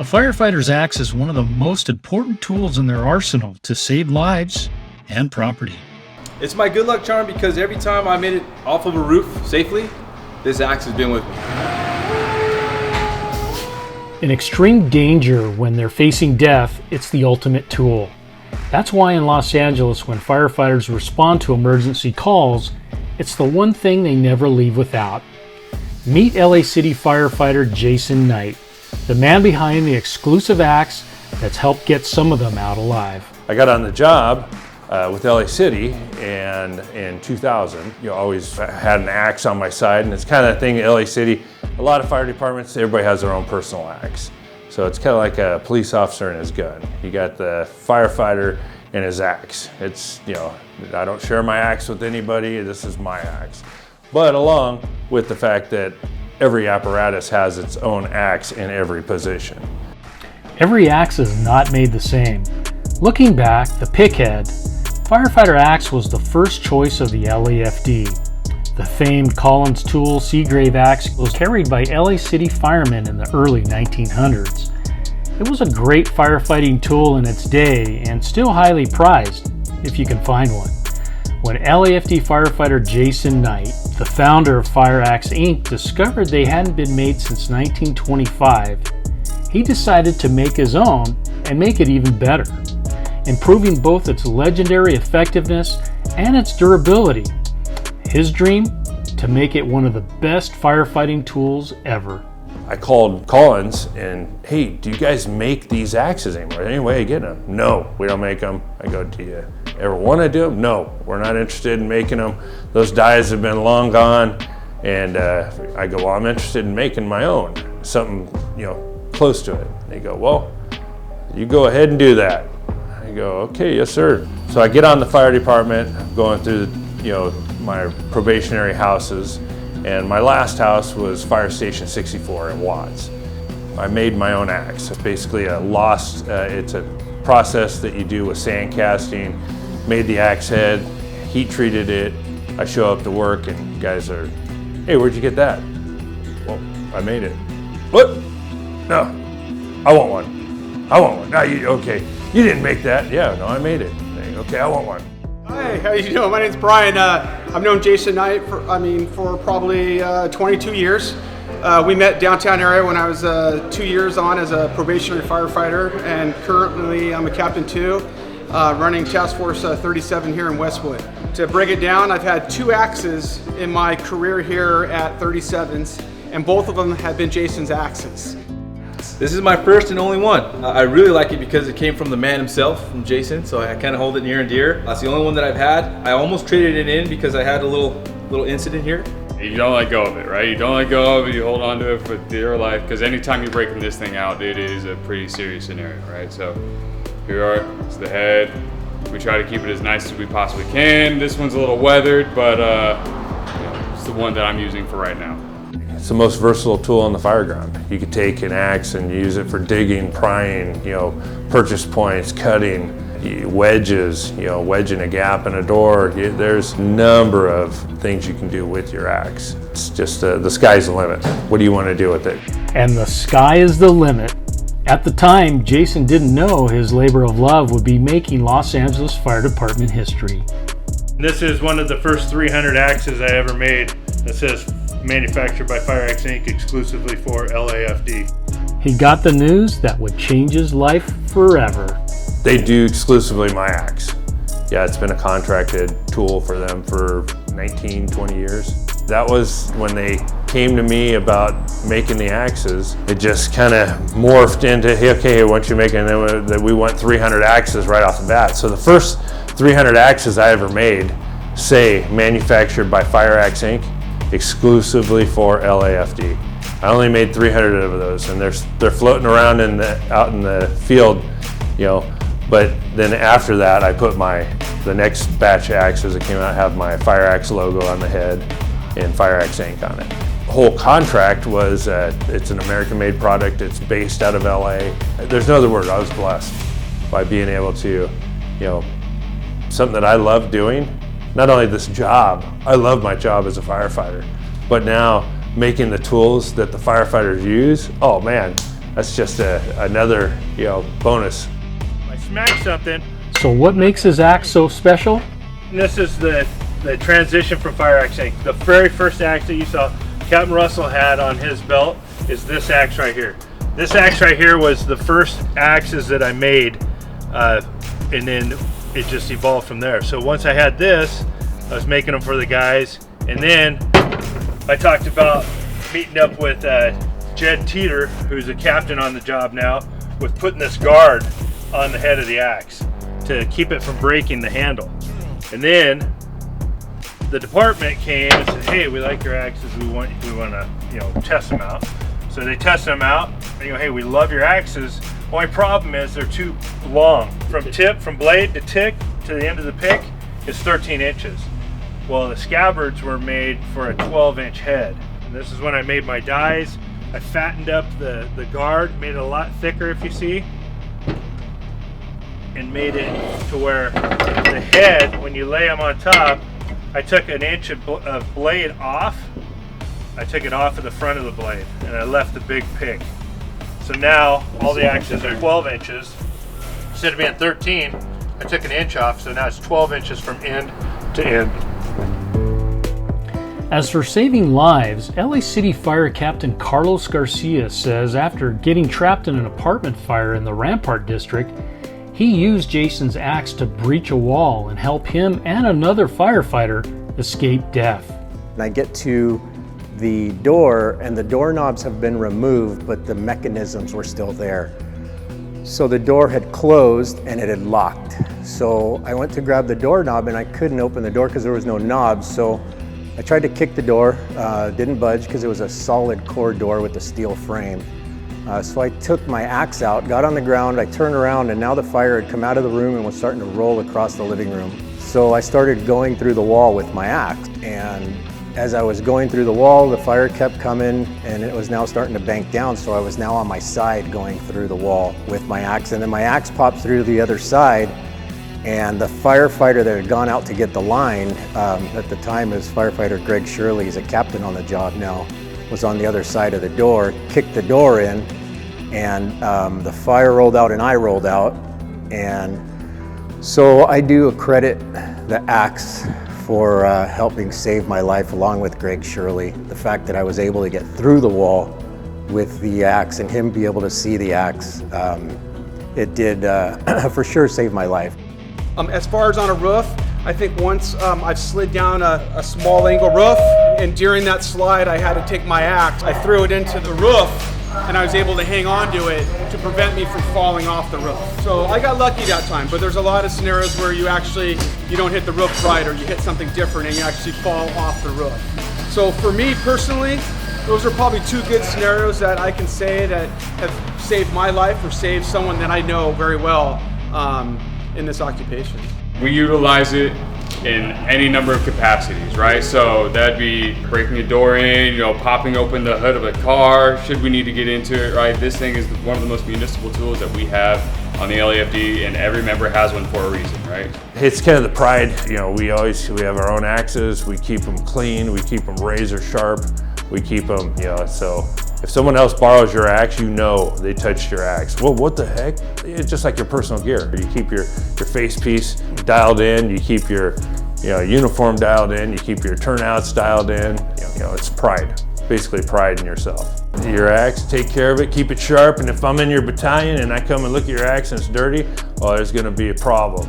A firefighter's axe is one of the most important tools in their arsenal to save lives and property. It's my good luck charm because every time I made it off of a roof safely, this axe has been with me. In extreme danger when they're facing death, it's the ultimate tool. That's why in Los Angeles, when firefighters respond to emergency calls, it's the one thing they never leave without. Meet LA City Firefighter Jason Knight, the man behind the exclusive axe that's helped get some of them out alive. I got on the job with LA City, and in 2000, always had an axe on my side, and it's kind of a thing at LA City. A lot of fire departments, everybody has their own personal axe. So it's kind of like a police officer and his gun. You got the firefighter and his axe. It's, I don't share my axe with anybody, this is my axe. But along with the fact that every apparatus has its own axe in every position. Every axe is not made the same. Looking back, the pickhead firefighter axe was the first choice of the LAFD. The famed Collins tool Seagrave axe was carried by LA City firemen in the early 1900s. It was a great firefighting tool in its day and still highly prized, if you can find one. When LAFD Firefighter Jason Knight, the founder of Fire Axe Inc., discovered they hadn't been made since 1925, he decided to make his own and make it even better, improving both its legendary effectiveness and its durability. His dream? To make it one of the best firefighting tools ever. I called Collins and, hey, do you guys make these axes anymore? Any way of getting them? No, we don't make them. I go, do you ever want to do them? No, we're not interested in making them. Those dies have been long gone. And I go, well, I'm interested in making my own, something, close to it. They go, well, you go ahead and do that. I go, okay, yes, sir. So I get on the fire department, I'm going through, my probationary houses, and my last house was Fire Station 64 in Watts. I made my own axe. It's basically it's a process that you do with sand casting. Made the axe head, heat treated it. I show up to work and guys are, hey, where'd you get that? Well, I made it. What? No, I want one. I want one. No, okay, you didn't make that. Yeah, no, I made it. Okay, I want one. Hi, how you doing? My name's Brian. I've known Jason Knight for probably 22 years. We met downtown area when I was 2 years on as a probationary firefighter, and currently I'm a captain 2, running Task Force 37 here in Westwood. To break it down, I've had 2 axes in my career here at 37s, and both of them have been Jason's axes. This is my first and only one. I really like it because it came from the man himself, from Jason, so I kind of hold it near and dear. That's the only one that I've had. I almost traded it in because I had a little incident here. You don't let go of it, right? You don't let go of it, you hold on to it for dear life, because anytime you're breaking this thing out, it is a pretty serious scenario, right? So here we are, it's the head. We try to keep it as nice as we possibly can. This one's a little weathered, but it's the one that I'm using for right now. It's the most versatile tool on the fire ground. You could take an axe and use it for digging, prying, purchase points, cutting, wedges, wedging a gap in a door. There's a number of things you can do with your axe. It's just the sky's the limit. What do you want to do with it? And the sky is the limit. At the time, Jason didn't know his labor of love would be making Los Angeles Fire Department history. This is one of the first 300 axes I ever made that says manufactured by Fire Axe Inc. exclusively for LAFD. He got the news that would change his life forever. They do exclusively my axe. Yeah, it's been a contracted tool for them for 19, 20 years. That was when they came to me about making the axes. It just kind of morphed into, hey, okay, once you make it, that we want 300 axes right off the bat. So the first 300 axes I ever made say manufactured by Fire Axe Inc. exclusively for LAFD. I only made 300 of those, and they're floating around out in the field, But then after that, I put the next batch of axes that came out have my Fire Axe logo on the head and Fire Axe Inc. on it. The whole contract was it's an American-made product. It's based out of LA. There's no other word. I was blessed by being able to, something that I love doing. Not only this job, I love my job as a firefighter, but now making the tools that the firefighters use, oh man, that's just another, you know, bonus. I smacked something. So what makes his axe so special? And this is the transition from fire axe Inc. The very first axe that you saw Captain Russell had on his belt is this axe right here. This axe right here was the first axes that I made, and then it just evolved from there. So once I had this, I was making them for the guys, and then I talked about meeting up with Jed Teeter, who's a captain on the job now, with putting this guard on the head of the axe to keep it from breaking the handle. And then the department came and said, "Hey, we like your axes. We want to, you know, test them out." So they tested them out. And, you know, "Hey, we love your axes. Only problem is they're too long. From blade to tick to the end of the pick is 13 inches. Well, the scabbards were made for a 12-inch head. And this is when I made my dies. I fattened up the guard, made it a lot thicker, if you see, and made it to where the head, when you lay them on top, I took an inch of blade off. I took it off of the front of the blade, and I left the big pick. So now all the axes are 12 inches. Instead of being 13, I took an inch off, so now it's 12 inches from end to end. As for saving lives, LA City Fire Captain Carlos Garcia says after getting trapped in an apartment fire in the Rampart District, he used Jason's axe to breach a wall and help him and another firefighter escape death. And I get to the door, and the doorknobs have been removed, but the mechanisms were still there. So the door had closed and it had locked. So I went to grab the doorknob and I couldn't open the door because there was no knob. So I tried to kick the door, didn't budge because it was a solid core door with a steel frame. So I took my axe out, got on the ground, I turned around, and now the fire had come out of the room and was starting to roll across the living room. So I started going through the wall with my axe, and as I was going through the wall, the fire kept coming and it was now starting to bank down, so I was now on my side going through the wall with my axe, and then my axe popped through the other side, and the firefighter that had gone out to get the line, at the time is Firefighter Greg Shirley, he's a captain on the job now, was on the other side of the door, kicked the door in, and the fire rolled out and I rolled out. And so I do credit the axe for helping save my life along with Greg Shirley. The fact that I was able to get through the wall with the axe and him be able to see the axe, it did for sure save my life. As far as on a roof, I think once I've slid down a small angle roof, and during that slide I had to take my axe, I threw it into the roof, and I was able to hang on to it to prevent me from falling off the roof. So I got lucky that time, but there's a lot of scenarios where you don't hit the roof right, or you hit something different and you actually fall off the roof. So for me personally, those are probably two good scenarios that I can say that have saved my life or saved someone that I know very well in this occupation. We utilize it in any number of capacities, right? So that'd be breaking a door in, popping open the hood of a car, should we need to get into it, right? This thing is one of the most municipal tools that we have on the LAFD, and every member has one for a reason, right? It's kind of the pride, we have our own axes, we keep them clean, we keep them razor sharp, we keep them, so if someone else borrows your axe, they touched your axe. Well, what the heck? It's just like your personal gear. You keep your face piece dialed in, you keep your uniform dialed in, you keep your turnouts dialed in. It's pride, basically pride in yourself. Your axe, take care of it, keep it sharp, and if I'm in your battalion and I come and look at your axe and it's dirty, well, there's gonna be a problem.